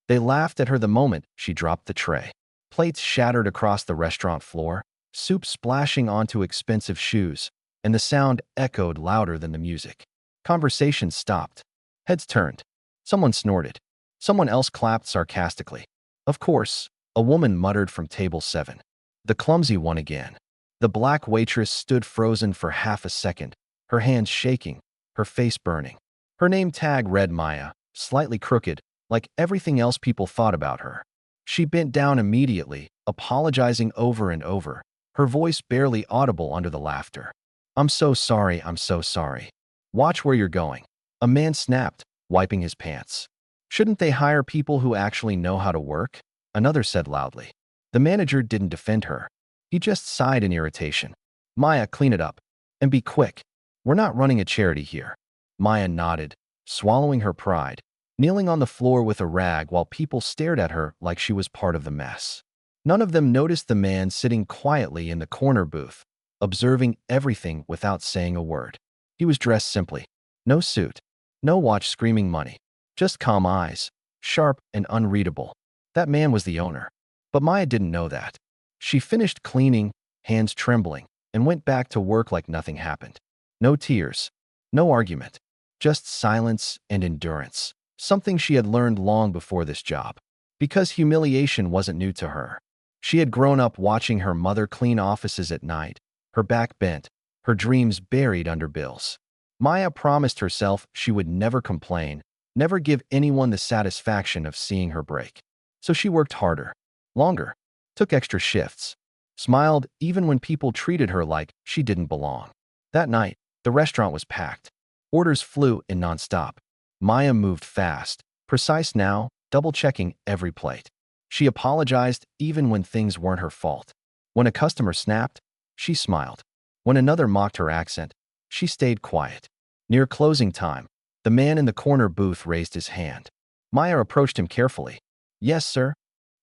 They laughed at her the moment she dropped the tray. Plates shattered across the restaurant floor, soup splashing onto expensive shoes, and the sound echoed louder than the music. Conversation stopped. Heads turned. Someone snorted. Someone else clapped sarcastically. Of course, a woman muttered from table 7. The clumsy one again. The black waitress stood frozen for half a second, her hands shaking, her face burning. Her name tag read Maya, slightly crooked, like everything else people thought about her. She bent down immediately, apologizing over and over, her voice barely audible under the laughter. I'm so sorry, I'm so sorry. Watch where you're going. A man snapped, wiping his pants. Shouldn't they hire people who actually know how to work? Another said loudly. The manager didn't defend her. He just sighed in irritation. Maya, clean it up. And be quick. We're not running a charity here. Maya nodded, swallowing her pride, kneeling on the floor with a rag while people stared at her like she was part of the mess. None of them noticed the man sitting quietly in the corner booth, observing everything without saying a word. He was dressed simply. No suit, no watch screaming money, just calm eyes, sharp and unreadable. That man was the owner. But Maya didn't know that. She finished cleaning, hands trembling, and went back to work like nothing happened. No tears, no argument, just silence and endurance, something she had learned long before this job. Because humiliation wasn't new to her. She had grown up watching her mother clean offices at night, her back bent, her dreams buried under bills. Maya promised herself she would never complain, never give anyone the satisfaction of seeing her break. So she worked harder, longer, took extra shifts, smiled even when people treated her like she didn't belong. That night, the restaurant was packed. Orders flew in nonstop. Maya moved fast, precise now, double-checking every plate. She apologized even when things weren't her fault. When a customer snapped, she smiled. When another mocked her accent, she stayed quiet. Near closing time, the man in the corner booth raised his hand. Maya approached him carefully. Yes, sir.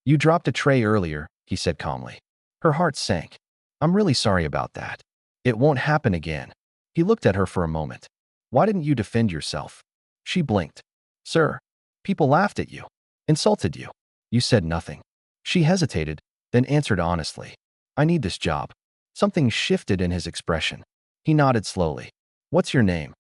You dropped a tray earlier, he said calmly. Her heart sank. I'm really sorry about that. It won't happen again. He looked at her for a moment. Why didn't you defend yourself? She blinked. Sir, people laughed at you, insulted you. You said nothing. She hesitated, then answered honestly. I need this job. Something shifted in his expression. He nodded slowly. What's your name?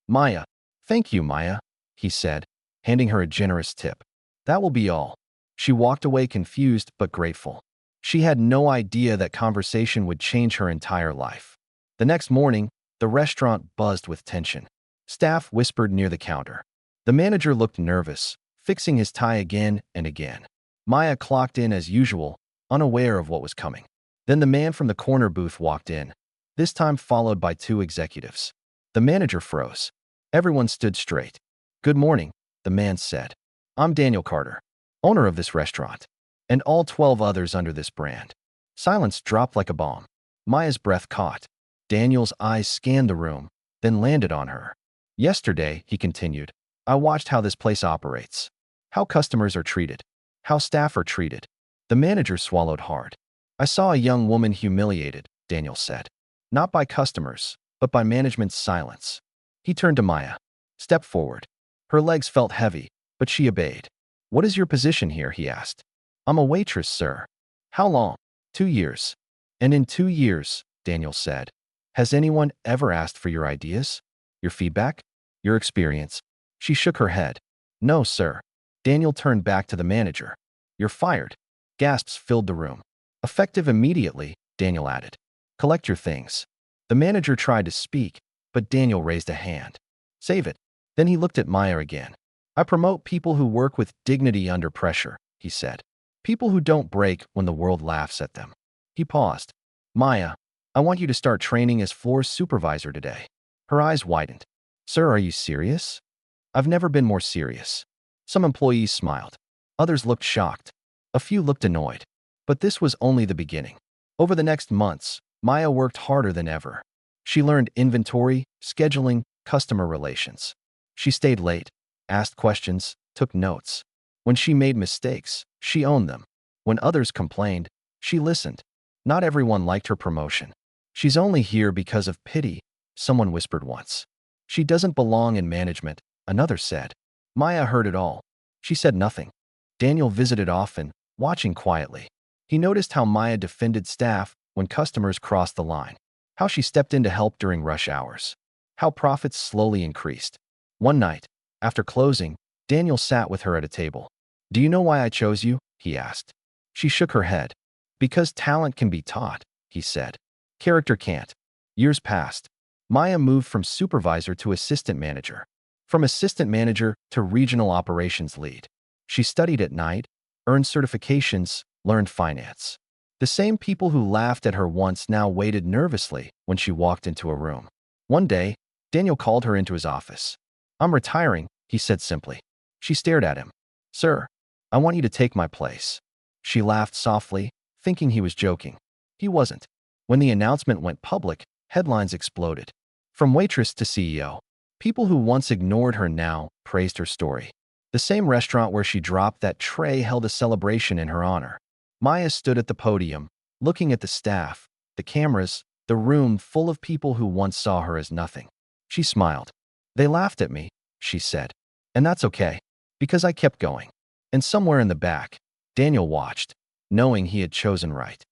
Maya. Thank you, Maya, he said, handing her a generous tip. That will be all. She walked away confused but grateful. She had no idea that conversation would change her entire life. The next morning, the restaurant buzzed with tension. Staff whispered near the counter. The manager looked nervous, fixing his tie again and again. Maya clocked in as usual, unaware of what was coming. Then the man from the corner booth walked in, this time followed by 2 executives. The manager froze. Everyone stood straight. Good morning, the man said. I'm Daniel Carter, owner of this restaurant, and all 12 others under this brand. Silence dropped like a bomb. Maya's breath caught. Daniel's eyes scanned the room, then landed on her. Yesterday, he continued, I watched how this place operates, how customers are treated, how staff are treated. The manager swallowed hard. I saw a young woman humiliated, Daniel said. Not by customers, but by management's silence. He turned to Maya. Step forward. Her legs felt heavy, but she obeyed. What is your position here, he asked. I'm a waitress, sir. How long? 2 years. And in 2 years, Daniel said, has anyone ever asked for your ideas? Your feedback? Your experience? She shook her head. No, sir. Daniel turned back to the manager. You're fired. Gasps filled the room. Effective immediately, Daniel added. Collect your things. The manager tried to speak, but Daniel raised a hand. Save it. Then he looked at Maya again. I promote people who work with dignity under pressure, he said. People who don't break when the world laughs at them. He paused. Maya, I want you to start training as floor supervisor today. Her eyes widened. Sir, are you serious? I've never been more serious. Some employees smiled. Others looked shocked. A few looked annoyed. But this was only the beginning. Over the next months, Maya worked harder than ever. She learned inventory, scheduling, customer relations. She stayed late, asked questions, took notes. When she made mistakes, she owned them. When others complained, she listened. Not everyone liked her promotion. She's only here because of pity, someone whispered once. She doesn't belong in management, another said. Maya heard it all. She said nothing. Daniel visited often, watching quietly. He noticed how Maya defended staff when customers crossed the line, how she stepped in to help during rush hours, how profits slowly increased. One night, after closing, Daniel sat with her at a table. "Do you know why I chose you?" he asked. She shook her head. "Because talent can be taught," he said. "Character can't." Years passed. Maya moved from supervisor to assistant manager, from assistant manager to regional operations lead. She studied at night, earned certifications, learned finance. The same people who laughed at her once now waited nervously when she walked into a room. One day, Daniel called her into his office. "I'm retiring," he said simply. She stared at him. "Sir, I want you to take my place." She laughed softly, thinking he was joking. He wasn't. When the announcement went public, headlines exploded. From waitress to CEO, people who once ignored her now praised her story. The same restaurant where she dropped that tray held a celebration in her honor. Maya stood at the podium, looking at the staff, the cameras, the room full of people who once saw her as nothing. She smiled. "They laughed at me," she said. "And that's okay, because I kept going." And somewhere in the back, Daniel watched, knowing he had chosen right.